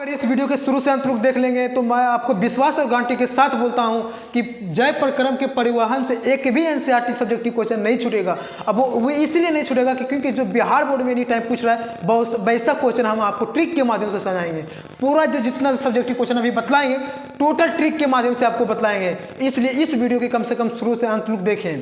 अगर इस वीडियो के शुरू से अंत तक देख लेंगे तो मैं आपको विश्वास और गारंटी के साथ बोलता हूं कि जय प्रक्रम के परिवहन से एक भी एनसीईआरटी सब्जेक्ट की क्वेश्चन नहीं छूटेगा। अब वो इसलिए नहीं छूटेगा कि क्योंकि जो बिहार बोर्ड में एनी टाइम पूछ रहा है बहुत वैसा क्वेश्चन हम आपको ट्रिक के माध्यम से समझाएंगे। पूरा जो जितना सब्जेक्ट की क्वेश्चन अभी बतलाएंगे टोटल ट्रिक के माध्यम से आपको बतलाएंगे, इसलिए इस वीडियो के कम से कम शुरू से अंत तक देखें।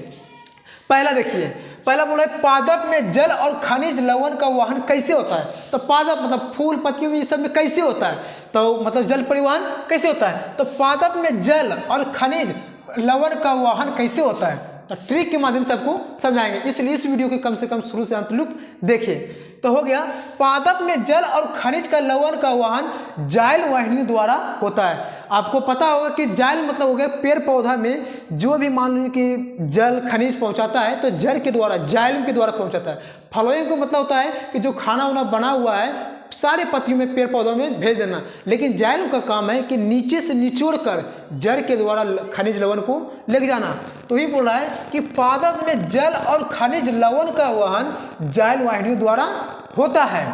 पहला देखिए, पहला बोला है पादप में जल और खनिज लवण का वहन कैसे होता है। तो पादप मतलब फूल पत्तियों में ये सब में कैसे होता है, तो मतलब जल परिवहन कैसे होता है। तो पादप में जल और खनिज लवण का वहन कैसे होता है, तो ट्रिक के माध्यम से आपको समझाएंगे, इसलिए इस वीडियो के कम से कम शुरू से अंत तक देखिए। तो हो गया, पादप में जल और खनिज का लवण का वहन जाइल वाहिनियों द्वारा होता है। आपको पता होगा कि जाइल मतलब हो गया पेड़ पौधा में जो भी मान लीजिए कि जल खनिज पहुंचाता है तो जड़ के द्वारा जाइलम के द्वारा पहुंचाता है। फ्लोएम को मतलब होता है कि जो खाना वाना बना हुआ है सारे पत्तियों में पेड़ पौधों में भेज देना, लेकिन जाइलम का काम है कि नीचे से निचोड़ कर जड़ के द्वारा खनिज लवण को ले जाना। तो ये बोल रहा है कि पादप में जल और खनिज लवण का वहन जाइल वाहिनियों द्वारा होता है।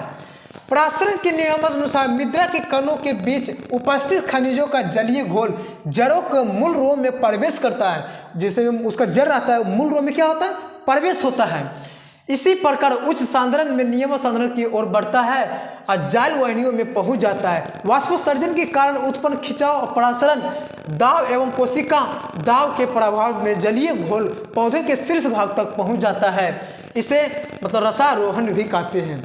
प्रासरण के नियमानुसार मृदा के कणों के बीच उपस्थित खनिजों का जलीय घोल जड़ों के मूल रोम में प्रवेश करता है। जिससे उसका जड़ रहता है मूल रोम में क्या होता है, प्रवेश होता है। इसी प्रकार उच्च सांद्रण में नियम सांद्रण की ओर बढ़ता है और जाइल वाहिनियों में पहुंच जाता है। वाष्पोत्सर्जन के कारण उत्पन्न खिंचाव और प्रासरण दाव एवं कोशिका दाव के प्रभाव में जलीय घोल पौधे के शीर्ष भाग तक पहुंच जाता है। इसे मतलब रसारोहण भी कहते हैं।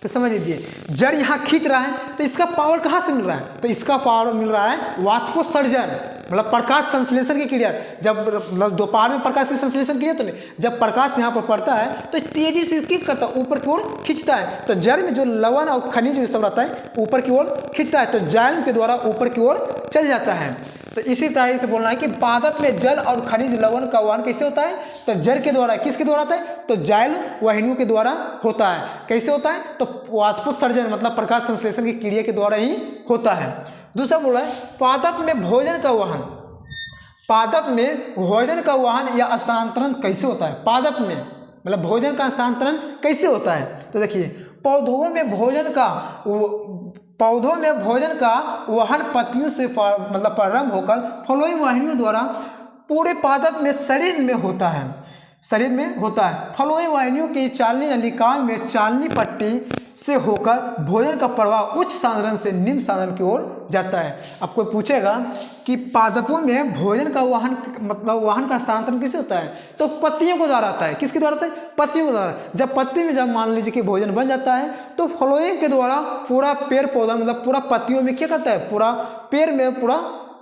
तो समझ लीजिए, जड़ यहाँ खींच रहा है तो इसका पावर कहाँ से मिल रहा है, तो इसका पावर मिल रहा है वाष्पोत्सर्जन मतलब प्रकाश संश्लेषण की क्रिया। जब मतलब दोपहर में प्रकाश की संश्लेषण क्रिया तो नहीं, जब प्रकाश यहाँ पर पड़ता है तो तेजी से क्या करता है, ऊपर की ओर खींचता है। तो जड़ में जो लवण और खनिज ये सब रहता है ऊपर की ओर खींचता है, तो जाइलम के द्वारा ऊपर की ओर चल जाता है। तो इसी तरह से बोलना है कि पादप में जल और खनिज लवण का वहन कैसे होता है, तो जड़ के द्वारा, किसके द्वारा होता है, तो जाइल वाहिनियों के द्वारा होता है। कैसे होता है, तो वाष्पोत्सर्जन मतलब प्रकाश संश्लेषण की क्रिया के द्वारा ही होता है। दूसरा बोला है पादप में भोजन का वहन, पादप में भोजन का वहन या स्थानांतरण कैसे होता है। पादप में मतलब भोजन का स्थानांतरण कैसे होता है, तो देखिए पौधों में भोजन का वहन पत्तियों से मतलब प्रारंभ होकर फ्लोएम वाहिनियों द्वारा पूरे पादप में शरीर में होता है। फ्लोएम वाहिनियों की चालनी नलिकाओं में चालनी पट्टी से होकर भोजन का प्रवाह उच्च सांद्रण से निम्न सांद्रण की ओर जाता है। अब कोई पूछेगा कि पादपों में भोजन का वहन मतलब वाहन का स्थानांतरण किससे होता है, तो पत्तियों को द्वारा आता है। किसके द्वारा होता है, पत्तियों के द्वारा। जब पत्ती में जब मान लीजिए कि भोजन बन जाता है तो फ्लोएम के द्वारा पूरा पेड़ पौधा मतलब पूरा पत्तियों में क्या करता है, पूरा पेड़ में पूरा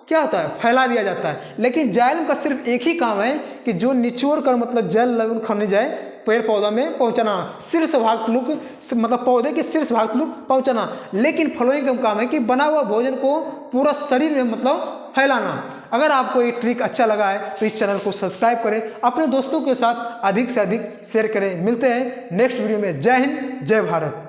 क्या होता है, फैला दिया जाता है। लेकिन जाइलम का सिर्फ एक ही काम है कि जो निचोड़ कर मतलब जल लवण खनिज है पेड़ पौधा में पहुंचाना, शीर्ष भाग तक मतलब पौधे के शीर्ष भाग तक पहुंचाना। लेकिन फ्लोएम का काम है कि बना हुआ भोजन को पूरा शरीर में मतलब फैलाना। अगर आपको ये ट्रिक अच्छा लगा है तो इस चैनल को सब्सक्राइब करें, अपने दोस्तों के साथ अधिक से अधिक शेयर करें। मिलते हैं नेक्स्ट वीडियो में। जय हिंद, जय भारत।